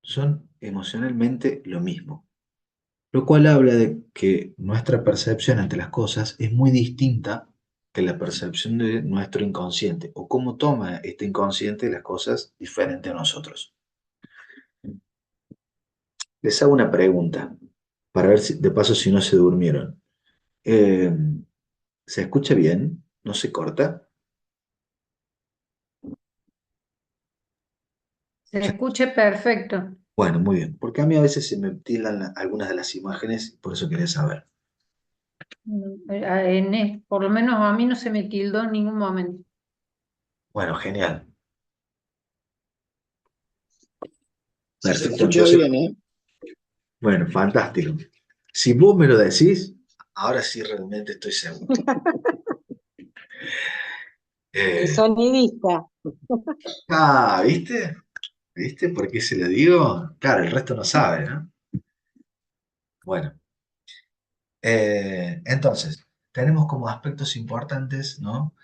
son emocionalmente lo mismo, lo cual habla de que nuestra percepción ante las cosas es muy distinta que la percepción de nuestro inconsciente, o cómo toma este inconsciente las cosas diferente a nosotros. Les hago una pregunta, para ver si, de paso si no se durmieron. Eh, ¿Se escucha bien? ¿No se corta? Se escuche perfecto. Bueno, muy bien, porque a mí a veces se me tildan algunas de las imágenes, por eso quería saber. Por lo menos a mí no se me tildó en ningún momento. Bueno, genial. Sí, se Perfecto, escucha entonces, bien, ¿eh? bueno, fantástico. Si vos me lo decís, ahora sí realmente estoy seguro. El Eh, sonidista. ¿Viste? ¿Viste por qué se lo digo? Claro, el resto no sabe, ¿no? Bueno, entonces, tenemos como aspectos importantes, ¿no?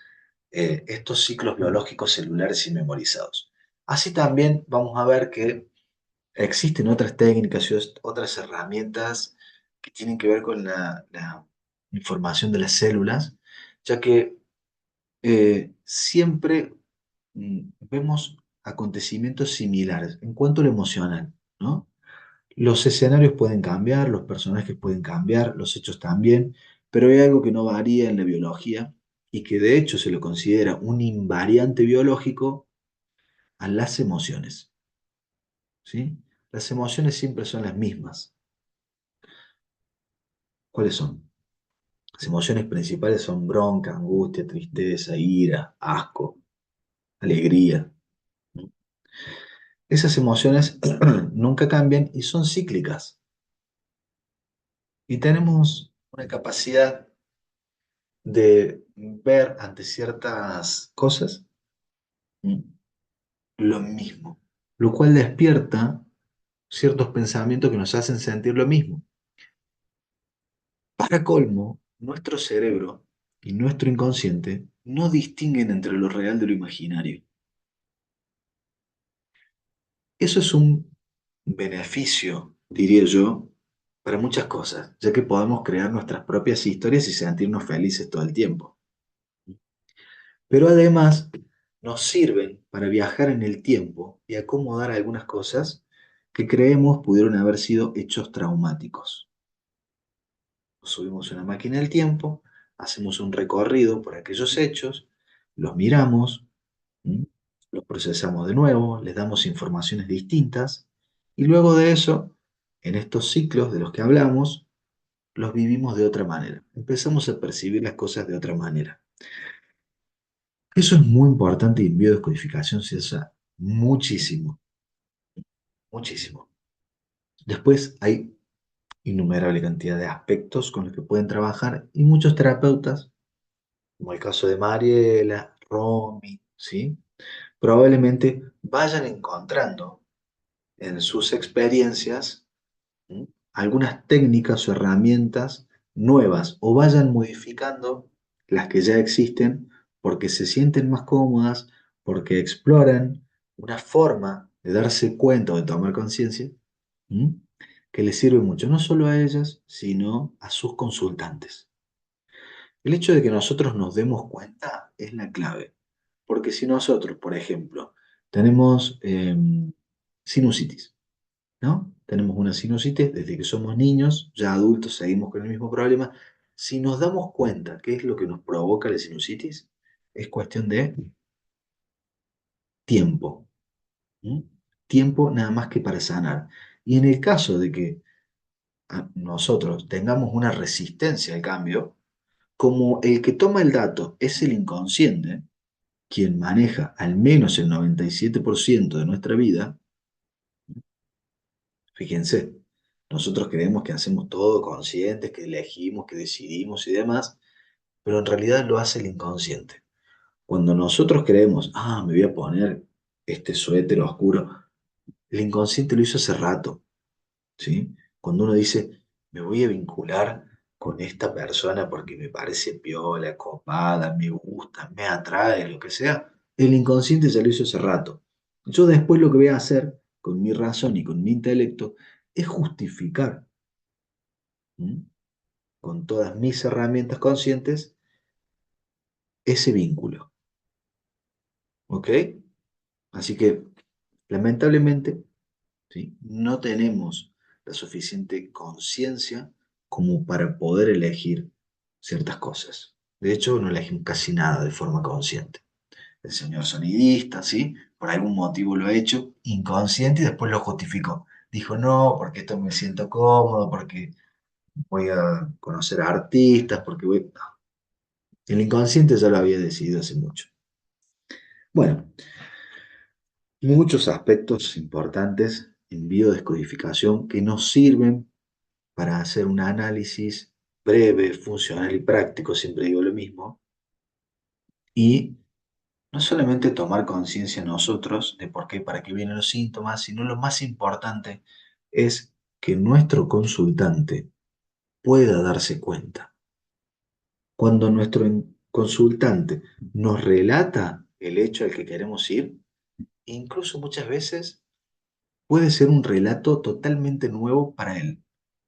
Estos ciclos biológicos celulares y memorizados. Así también vamos a ver que existen otras técnicas y otras herramientas que tienen que ver con la información de las células, ya que siempre vemos acontecimientos similares en cuanto a lo emocional, ¿no? Los escenarios pueden cambiar, los personajes pueden cambiar, los hechos también, pero hay algo que no varía en la biología y que de hecho se lo considera un invariante biológico a las emociones, ¿sí? Las emociones siempre son las mismas. ¿Cuáles son? Las emociones principales son bronca, angustia, tristeza, ira, asco, alegría. Esas emociones nunca cambian y son cíclicas. Y tenemos una capacidad de ver ante ciertas cosas lo mismo, lo cual despierta ciertos pensamientos que nos hacen sentir lo mismo. Para colmo, nuestro cerebro y nuestro inconsciente no distinguen entre lo real de lo imaginario. Eso es un beneficio, diría yo, para muchas cosas, ya que podemos crear nuestras propias historias y sentirnos felices todo el tiempo. Pero además nos sirven para viajar en el tiempo y acomodar algunas cosas que creemos pudieron haber sido hechos traumáticos. Nos subimos a una máquina del tiempo, hacemos un recorrido por aquellos hechos, los miramos, ¿m? Los procesamos de nuevo, les damos informaciones distintas y luego de eso, en estos ciclos de los que hablamos, los vivimos de otra manera. Empezamos a percibir las cosas de otra manera. Eso es muy importante y en biodescodificación se usa muchísimo, muchísimo. Después hay innumerable cantidad de aspectos con los que pueden trabajar y muchos terapeutas, como el caso de Mariela, Romy, ¿sí? Probablemente vayan encontrando en sus experiencias ¿m? Algunas técnicas o herramientas nuevas o vayan modificando las que ya existen porque se sienten más cómodas, porque exploran una forma de darse cuenta o de tomar conciencia ¿m? Que les sirve mucho, no solo a ellas, sino a sus consultantes. El hecho de que nosotros nos demos cuenta es la clave, porque si nosotros, por ejemplo, tenemos sinusitis, ¿no? Tenemos una sinusitis desde que somos niños, ya adultos seguimos con el mismo problema. Si nos damos cuenta qué es lo que nos provoca la sinusitis, es cuestión de tiempo, ¿m? Tiempo nada más que para sanar. Y en el caso de que nosotros tengamos una resistencia al cambio, como el que toma el dato es el inconsciente, quien maneja al menos el 97% de nuestra vida, fíjense, nosotros creemos que hacemos todo conscientes, que elegimos, que decidimos y demás, pero en realidad lo hace el inconsciente. Cuando nosotros creemos, me voy a poner este suéter oscuro, el inconsciente lo hizo hace rato, ¿sí? Cuando uno dice, me voy a vincular con esta persona porque me parece piola, copada, me gusta, me atrae, lo que sea, el inconsciente ya lo hizo hace rato. Yo después lo que voy a hacer con mi razón y con mi intelecto, es justificar, ¿m? Con todas mis herramientas conscientes ese vínculo. ¿Ok? Así que, lamentablemente, ¿sí? No tenemos la suficiente conciencia como para poder elegir ciertas cosas. De hecho, no elegimos casi nada de forma consciente. El señor sonidista, ¿sí? Por algún motivo lo ha hecho inconsciente y después lo justificó. Dijo, no, porque esto me siento cómodo, porque voy a conocer a artistas, porque voy... No. El inconsciente ya lo había decidido hace mucho. Bueno, muchos aspectos importantes en biodescodificación que nos sirven para hacer un análisis breve, funcional y práctico, siempre digo lo mismo, y no solamente tomar conciencia nosotros de por qué, para qué vienen los síntomas, sino lo más importante es que nuestro consultante pueda darse cuenta. Cuando nuestro consultante nos relata el hecho al que queremos ir, incluso muchas veces puede ser un relato totalmente nuevo para él.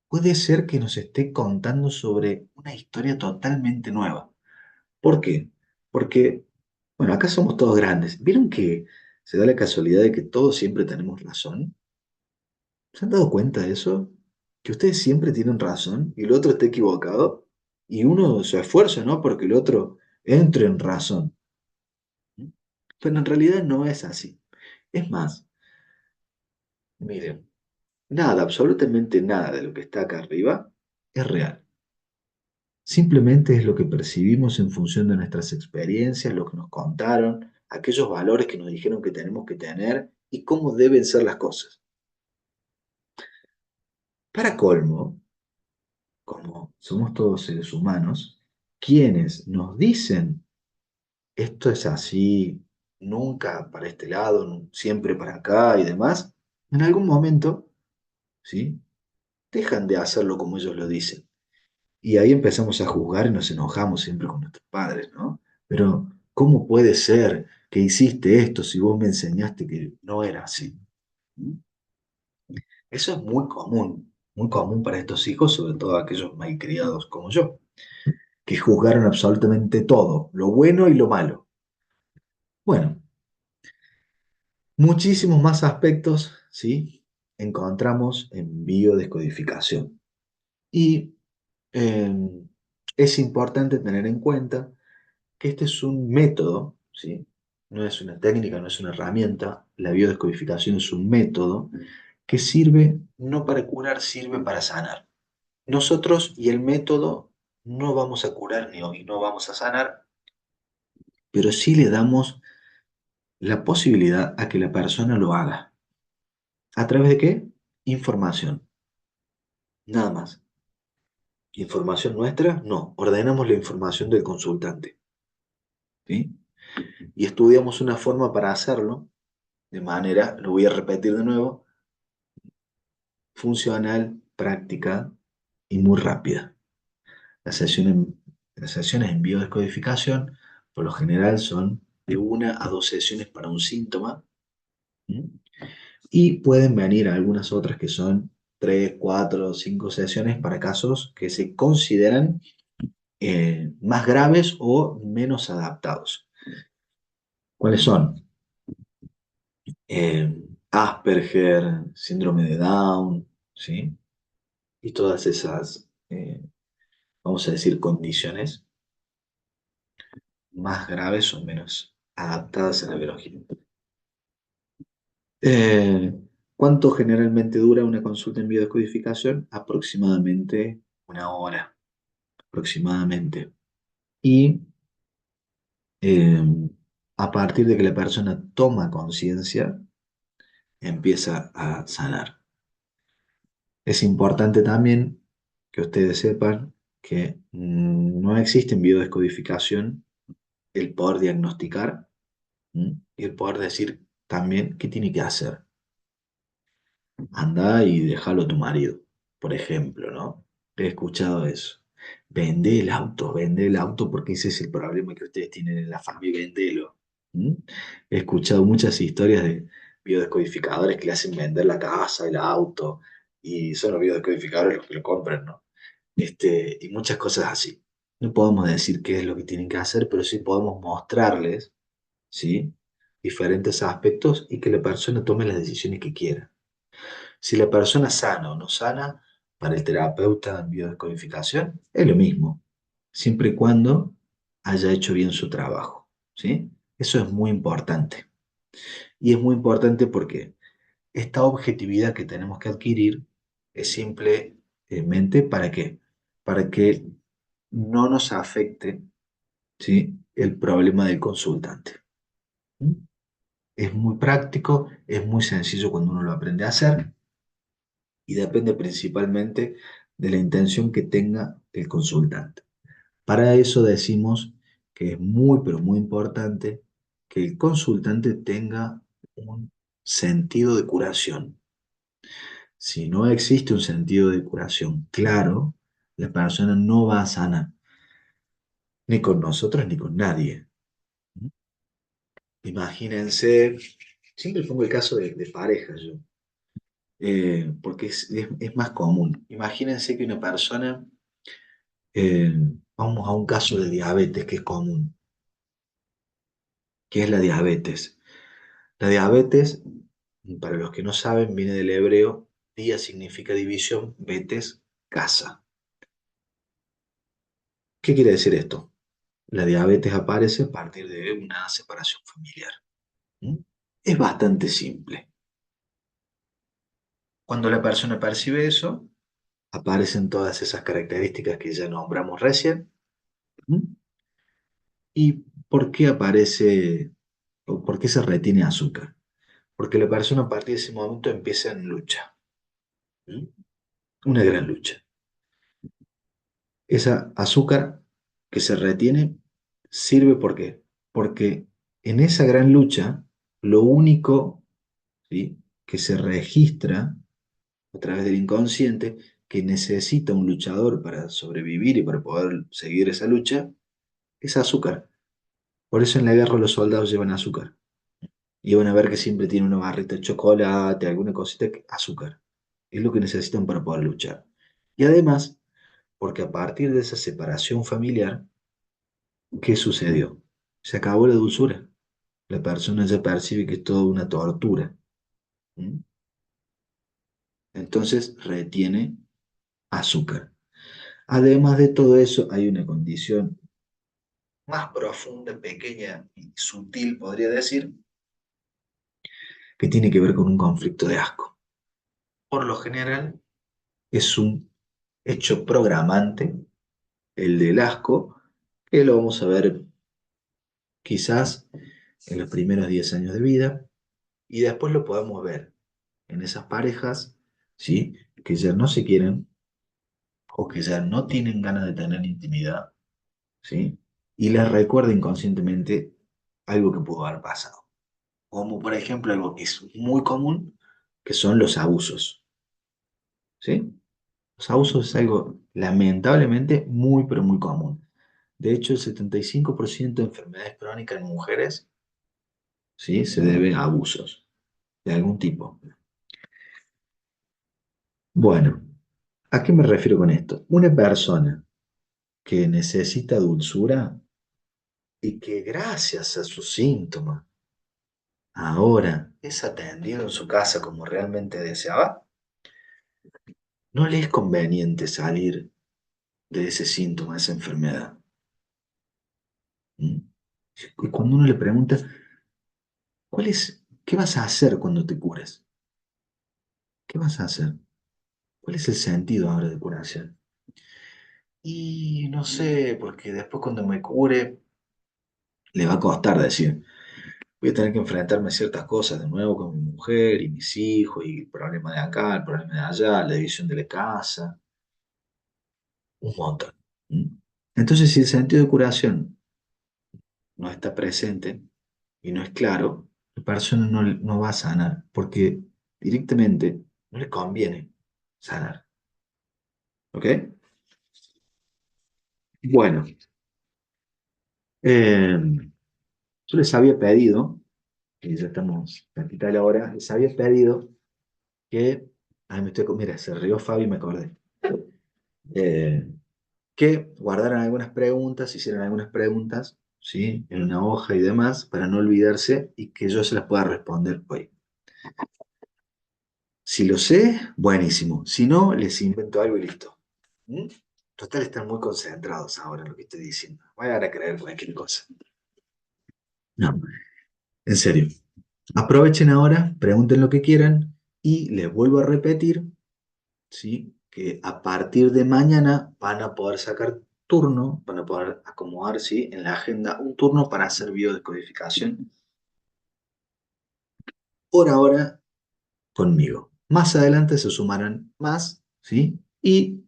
Puede ser que nos esté contando sobre una historia totalmente nueva. ¿Por qué? Porque, bueno, acá somos todos grandes. ¿Vieron que se da la casualidad de que todos siempre tenemos razón? ¿Se han dado cuenta de eso? Que ustedes siempre tienen razón y el otro está equivocado. Y uno se esfuerza, ¿no? Porque el otro entre en razón. Pero en realidad no es así. Es más, miren, nada, absolutamente nada de lo que está acá arriba es real. Simplemente es lo que percibimos en función de nuestras experiencias, lo que nos contaron, aquellos valores que nos dijeron que tenemos que tener y cómo deben ser las cosas. Para colmo, como somos todos seres humanos, quienes nos dicen esto es así, nunca para este lado, siempre para acá y demás, en algún momento, ¿sí? Dejan de hacerlo como ellos lo dicen. Y ahí empezamos a juzgar y nos enojamos siempre con nuestros padres, ¿no? Pero, ¿cómo puede ser que hiciste esto si vos me enseñaste que no era así? ¿Mm? Eso es muy común para estos hijos, sobre todo aquellos malcriados como yo, que juzgaron absolutamente todo, lo bueno y lo malo. Bueno, muchísimos más aspectos, ¿sí? Encontramos en biodescodificación. Y eh, es importante tener en cuenta que este es un método, ¿sí? No es una técnica, no es una herramienta. La biodescodificación es un método que sirve no para curar, sirve para sanar. Nosotros y el método no vamos a curar ni hoy, no vamos a sanar, pero sí le damos la posibilidad a que la persona lo haga. ¿A través de qué? Información. Nada más. ¿Información nuestra? No. Ordenamos la información del consultante. ¿Sí? Y estudiamos una forma para hacerlo de manera, lo voy a repetir de nuevo, funcional, práctica y muy rápida. Las sesiones en biodescodificación por lo general son de 1 a 2 sesiones para un síntoma, ¿m? Y pueden venir algunas otras que son 3, 4, 5 sesiones para casos que se consideran más graves o menos adaptados. ¿Cuáles son? Asperger, síndrome de Down, ¿sí? Y todas esas, vamos a decir, condiciones más graves o menos adaptadas a la biología. Eh, ¿Cuánto generalmente dura una consulta en biodescodificación? Aproximadamente 1 hora, aproximadamente. Y eh, a partir de que la persona toma conciencia, empieza a sanar. Es importante también que ustedes sepan que no existe en biodescodificación el poder diagnosticar, y el poder decir también qué tiene que hacer. Anda y déjalo a tu marido, por ejemplo, ¿no? He escuchado eso. Vende el auto porque ese es el problema que ustedes tienen en la familia, vendelo. ¿Mm? He escuchado muchas historias biodescodificadores que le hacen vender la casa, el auto, y son los biodescodificadores los que lo compran, ¿no? Y muchas cosas así. No podemos decir qué es lo que tienen que hacer, pero sí podemos mostrarles, ¿sí? Diferentes aspectos y que la persona tome las decisiones que quiera. Si la persona sana o no sana, para el terapeuta en biodescodificación, es lo mismo, siempre y cuando haya hecho bien su trabajo, ¿sí? Eso es muy importante. Y es muy importante porque esta objetividad que tenemos que adquirir es simplemente ¿para qué? Para que no nos afecte, ¿sí? El problema del consultante. ¿Mm? Es muy práctico, es muy sencillo cuando uno lo aprende a hacer y depende principalmente de la intención que tenga el consultante. Para eso decimos que es muy, pero muy importante que el consultante tenga un sentido de curación. Si no existe un sentido de curación claro, la persona no va a sanar, ni con nosotros ni con nadie. Imagínense, siempre pongo el caso de pareja yo, porque es más común. Imagínense que una persona, eh, vamos a un caso de diabetes que es común. ¿Qué es la diabetes? La diabetes, para los que no saben, viene del hebreo, dia significa división, betes, casa. ¿Qué quiere decir esto? La diabetes aparece a partir de una separación familiar. ¿Mm? Es bastante simple. Cuando la persona percibe eso, aparecen todas esas características que ya nombramos recién. ¿Mm? ¿Y por qué aparece o por qué se retiene azúcar? Porque la persona a partir de ese momento empieza en lucha. ¿Mm? Una gran lucha. Esa azúcar que se retiene sirve ¿por qué? Porque en esa gran lucha, lo único, ¿sí?, que se registra a través del inconsciente, que necesita un luchador para sobrevivir y para poder seguir esa lucha, es azúcar. Por eso en la guerra los soldados llevan azúcar. Y van a ver que siempre tiene una barrita de chocolate, alguna cosita, azúcar. Es lo que necesitan para poder luchar. Y además, porque a partir de esa separación familiar, ¿qué sucedió? Se acabó la dulzura. La persona ya percibe que es toda una tortura. ¿Mm? Entonces retiene azúcar. Además de todo eso, hay una condición más profunda, pequeña y sutil, podría decir, que tiene que ver con un conflicto de asco. Por lo general, es un hecho programante, el del asco, que lo vamos a ver quizás en los primeros 10 años de vida, y después lo podemos ver en esas parejas, ¿sí?, que ya no se quieren o que ya no tienen ganas de tener intimidad, ¿sí? Y les recuerda inconscientemente algo que pudo haber pasado. Como por ejemplo algo que es muy común, que son los abusos, ¿sí? Los abusos es algo lamentablemente muy, pero muy común. De hecho, el 75% de enfermedades crónicas en mujeres, ¿sí?, se debe a abusos de algún tipo. Bueno, ¿a qué me refiero con esto? Una persona que necesita dulzura y que gracias a sus síntomas ahora es atendido en su casa como realmente deseaba, no le es conveniente salir de ese síntoma, de esa enfermedad. ¿Mm? Y cuando uno le pregunta, ¿qué vas a hacer cuando te cures? ¿Qué vas a hacer? ¿Cuál es el sentido ahora de curación? Y no sé, porque después cuando me cure, le va a costar decir, voy a tener que enfrentarme a ciertas cosas de nuevo con mi mujer y mis hijos, y el problema de acá, el problema de allá, la división de la casa, un montón. ¿Mm? Entonces, si el sentido de curación no está presente y no es claro, la persona no va a sanar, porque directamente no le conviene sanar. ¿Ok? Bueno, yo les había pedido que ya estamos cerquita de la hora, les había pedido que, ay, mira, se rió Fabi y me acordé, Eh, que guardaran algunas preguntas, hicieran algunas preguntas, ¿sí? En una hoja y demás, para no olvidarse y que yo se las pueda responder hoy. Si lo sé, buenísimo. Si no, les invento algo y listo. ¿Mm? Total, están muy concentrados ahora en lo que estoy diciendo. Vayan a creer cualquier cosa. No, en serio. Aprovechen ahora, pregunten lo que quieran y les vuelvo a repetir, ¿sí? Que a partir de mañana van a poder sacar turno, van a poder acomodar, ¿sí? En la agenda un turno para hacer biodescodificación por ahora conmigo. Más adelante se sumarán más, ¿sí? Y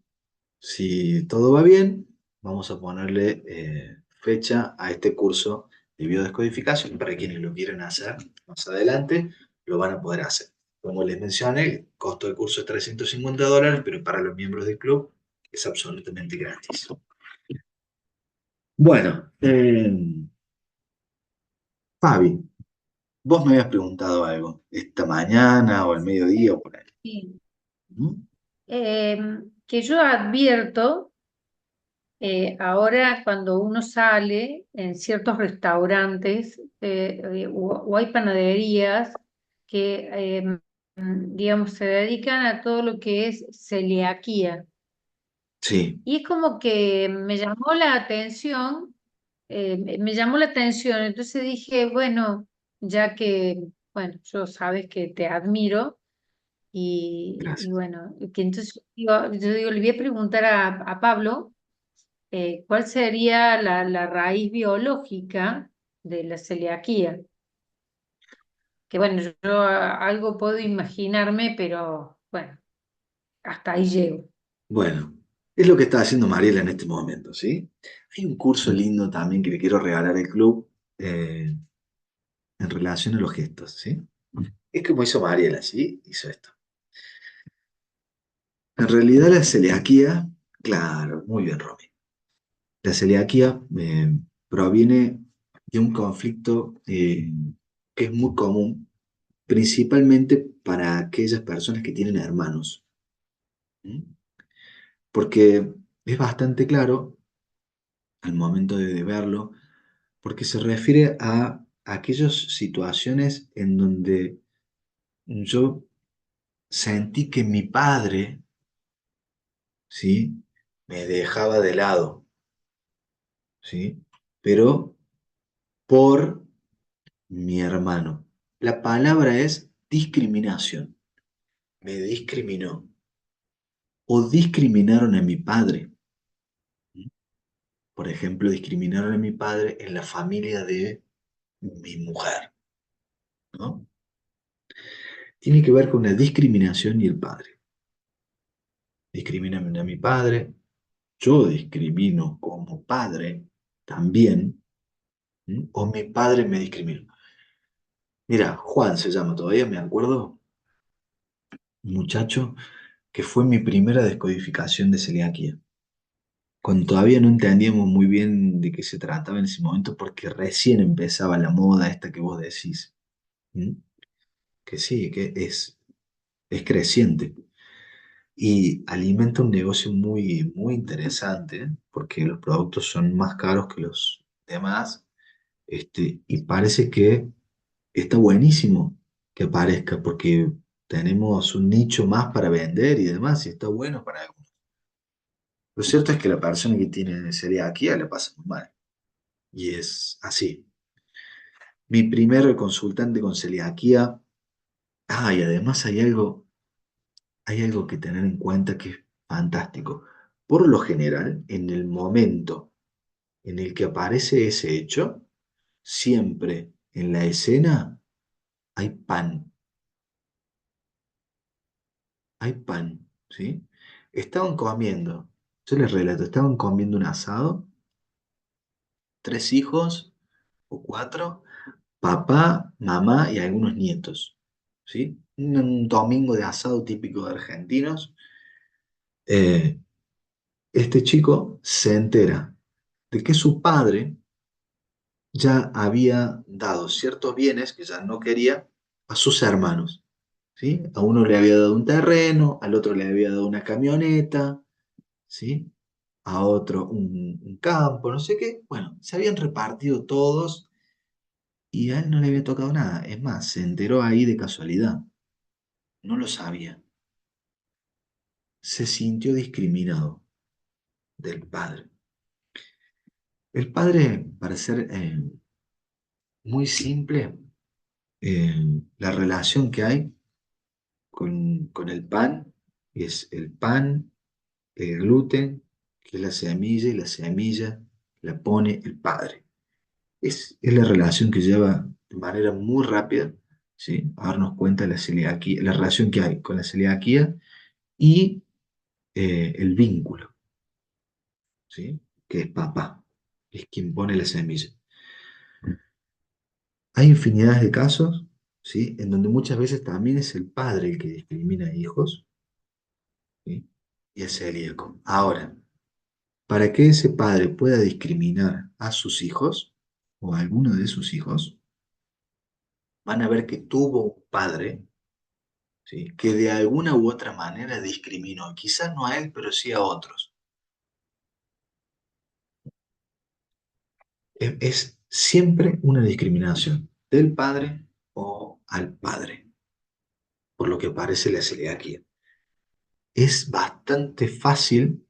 si todo va bien, vamos a ponerle fecha a este curso de biodescodificación para quienes lo quieran hacer más adelante, lo van a poder hacer. Como les mencioné, el costo del curso es $350, pero para los miembros del club es absolutamente gratis. Bueno, Fabi, vos me habías preguntado algo esta mañana o al mediodía o por ahí. Sí. ¿Mm? Que yo advierto ahora cuando uno sale en ciertos restaurantes o hay panaderías que, digamos, se dedican a todo lo que es celiaquía. Sí, Y es como que me llamó la atención, me llamó la atención, entonces dije, bueno, ya que, bueno, yo sabes que te admiro y gracias. bueno, que entonces yo digo, le voy a preguntar a Pablo cuál sería la raíz biológica de la celiaquía. Que bueno, yo algo puedo imaginarme, pero bueno, hasta ahí llego. Bueno, es lo que está haciendo Mariela en este momento, ¿sí? Hay un curso lindo también que le quiero regalar al club en relación a los gestos, ¿sí? Es como hizo Mariela, ¿sí? Hizo esto. En realidad la celiaquía, claro, muy bien, Romy. La celiaquía proviene de un conflicto que es muy común, principalmente para aquellas personas que tienen hermanos, ¿sí? Porque es bastante claro al momento de verlo porque se refiere a aquellas situaciones en donde yo sentí que mi padre, ¿sí? Me dejaba de lado, ¿sí? Pero por mi hermano. La palabra es discriminación. Me discriminó o discriminaron a mi padre. Por ejemplo, discriminaron a mi padre en la familia de mi mujer, ¿no? Tiene que ver con la discriminación y el padre. Discriminan a mi padre, yo discrimino como padre también, ¿m? O mi padre me discriminó. Mira, Juan se llama todavía, me acuerdo, un muchacho que fue mi primera descodificación de celiaquía, cuando todavía no entendíamos muy bien de qué se trataba en ese momento, porque recién empezaba la moda esta que vos decís, ¿m? Que sí, que es creciente y alimenta un negocio muy, muy interesante, porque los productos son más caros que los demás. Y parece que está buenísimo que aparezca porque tenemos un nicho más para vender y demás, y está bueno para algunos. Lo cierto es que la persona que tiene celiaquía le pasa muy mal, y es así. Mi primer consultante con celiaquía, y además hay algo que tener en cuenta que es fantástico. Por lo general, en el momento en el que aparece ese hecho, siempre en la escena hay pan. Hay pan, ¿sí? Estaban comiendo, yo les relato, estaban comiendo un asado, tres hijos o cuatro, papá, mamá y algunos nietos, ¿sí? Un domingo de asado típico de argentinos. Eh, este chico se entera de que su padre ya había dado ciertos bienes que ya no quería a sus hermanos, ¿sí? A uno le había dado un terreno, al otro le había dado una camioneta, ¿sí? A otro un campo, no sé qué. Bueno, se habían repartido todos y a él no le había tocado nada. Es más, se enteró ahí de casualidad. No lo sabía. Se sintió discriminado del padre. El padre, para ser muy simple, la relación que hay con el pan es el pan, el gluten, que es la semilla, y la semilla la pone el padre. Es la relación que lleva de manera muy rápida, ¿sí? A darnos cuenta de la celiaquía, la relación que hay con la celiaquía y el vínculo, ¿sí? Que es papá, es quien pone la semilla. Hay infinidad de casos, ¿sí? En donde muchas veces también es el padre el que discrimina a hijos, ¿sí? Y es celíaco. Ahora, para que ese padre pueda discriminar a sus hijos o a alguno de sus hijos, van a ver que tuvo un padre, ¿sí? Que de alguna u otra manera discriminó, quizás no a él, pero sí a otros. Es siempre una discriminación del padre o al padre, por lo que parece la celiaquía. Es bastante fácil,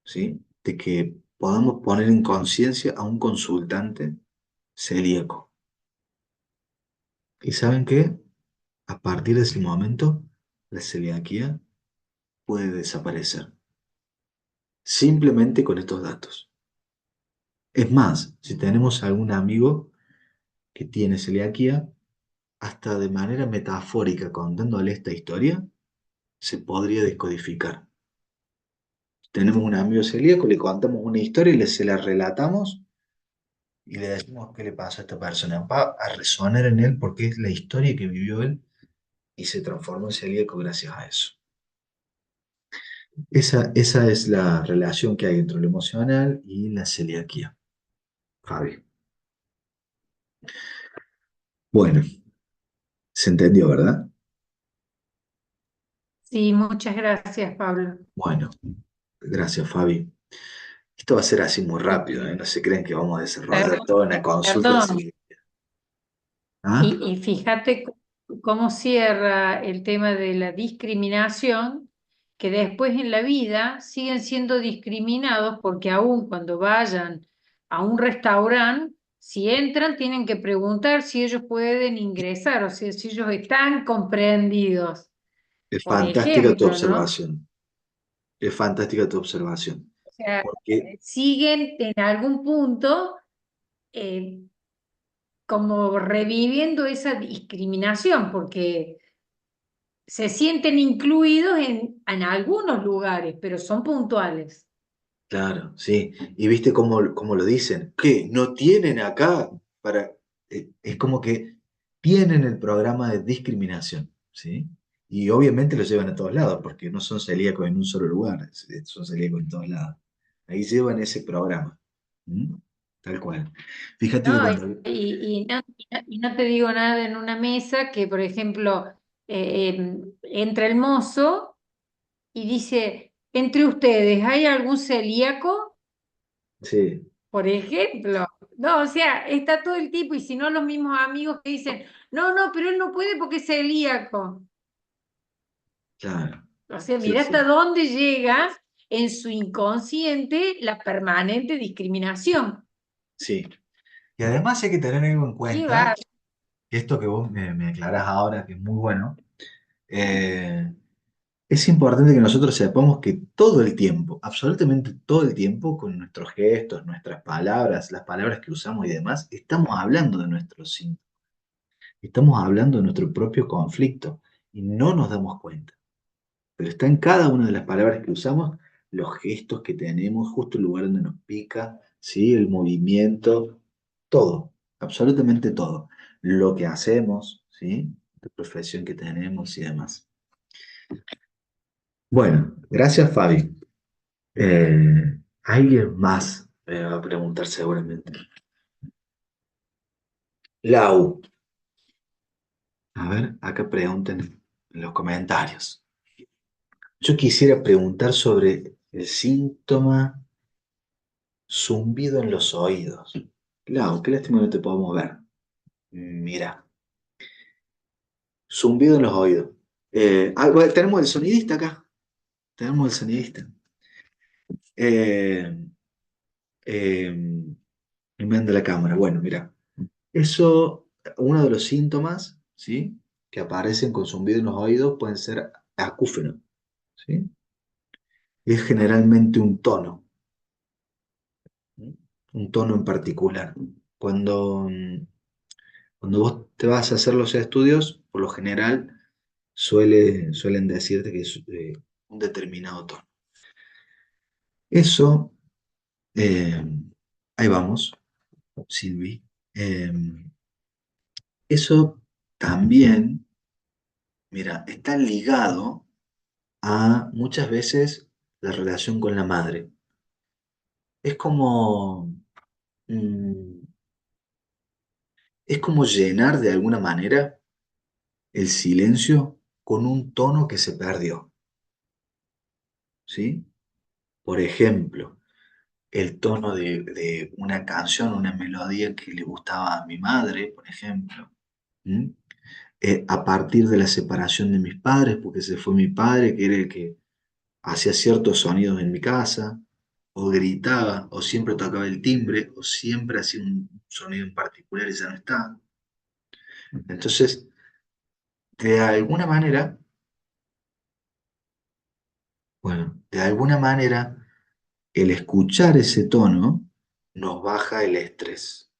¿sí? De que podamos poner en conciencia a un consultante celíaco. ¿Y saben qué? A partir de ese momento, la celiaquía puede desaparecer, simplemente con estos datos. Es más, si tenemos algún amigo que tiene celiaquía, hasta de manera metafórica contándole esta historia, se podría descodificar. Tenemos un amigo celíaco, le contamos una historia y se la relatamos y le decimos qué le pasó a esta persona. Va a resonar en él porque es la historia que vivió él y se transformó en celíaco gracias a eso. Esa es la relación que hay entre lo emocional y la celiaquía. Fabi. Bueno, se entendió, ¿verdad? Sí, muchas gracias, Pablo. Bueno, gracias, Fabi. Esto va a ser así muy rápido, ¿eh? No se creen que vamos a desarrollar Perdón, toda una consulta de perdón. celiaquía. ¿Ah? Y fíjate cómo cierra el tema de la discriminación, que después en la vida siguen siendo discriminados porque aún cuando vayan a un restaurante, si entran, tienen que preguntar si ellos pueden ingresar, o sea, si ellos están comprendidos, Es por fantástica tu ejemplo, ¿no? observación. Es fantástica tu observación. O sea, Porque, siguen en algún punto eh, como reviviendo esa discriminación, porque se sienten incluidos en algunos lugares, pero son puntuales. claro, sí. Y viste cómo lo dicen. ¿Qué? ¿No tienen acá para...? Es como que tienen el programa de discriminación, ¿sí? Y obviamente lo llevan a todos lados, porque no son celíacos en un solo lugar, son celíacos en todos lados. Ahí llevan ese programa. ¿Mm? Tal cual. Fíjate que ¿No? cuando... Y no te digo nada en una mesa que, por ejemplo, entra el mozo y dice, entre ustedes, ¿hay algún celíaco? Sí, Por ejemplo. No, o sea, está todo el tipo, y si no, los mismos amigos que dicen, no, no, pero él no puede porque es celíaco. claro. O sea, Sí, mira hasta sí. dónde llega en su inconsciente la permanente discriminación. Sí. Y además hay que tener algo en Qué cuenta, va. que esto que vos me aclarás ahora, que es muy bueno, eh, es importante que nosotros sepamos que todo el tiempo, absolutamente todo el tiempo, con nuestros gestos, nuestras palabras, las palabras que usamos y demás, estamos hablando de nuestros síntomas, estamos hablando de nuestro propio conflicto y no nos damos cuenta. Pero está en cada una de las palabras que usamos, los gestos que tenemos, justo el lugar donde nos pica, ¿sí? El movimiento, todo, absolutamente todo. Lo que hacemos, ¿sí? La profesión que tenemos y demás. Bueno, gracias Fabi. Alguien más me va a preguntar seguramente. Lau, a ver, acá pregunten en los comentarios. Yo quisiera preguntar sobre el síntoma zumbido en los oídos. Lau, qué lástima que no te podemos ver. Mira, zumbido en los oídos. Bueno, tenemos el sonidista acá. Tenemos el sonidista. Eh, eh, me anda la cámara. Bueno, mira. Eso, uno de los síntomas, ¿sí? Que aparecen con zumbido en los oídos pueden ser acúfeno, ¿sí? Es generalmente un tono, ¿sí? Un tono en particular. Cuando, cuando vos te vas a hacer los estudios, por lo general suelen decirte que es un determinado tono. Eso, eh, ahí vamos, Silvi. Eh, eso también, mira, está ligado a muchas veces la relación con la madre. Es como, mm, es como llenar de alguna manera el silencio con un tono que se perdió, ¿sí? Por ejemplo, el tono de una canción, una melodía que le gustaba a mi madre, por ejemplo. ¿Mm? A partir de la separación de mis padres, porque se fue mi padre, que era el que hacía ciertos sonidos en mi casa, o gritaba, o siempre tocaba el timbre, o siempre hacía un sonido en particular y ya no está. Entonces, de alguna manera, bueno, de alguna manera, el escuchar ese tono nos baja el estrés.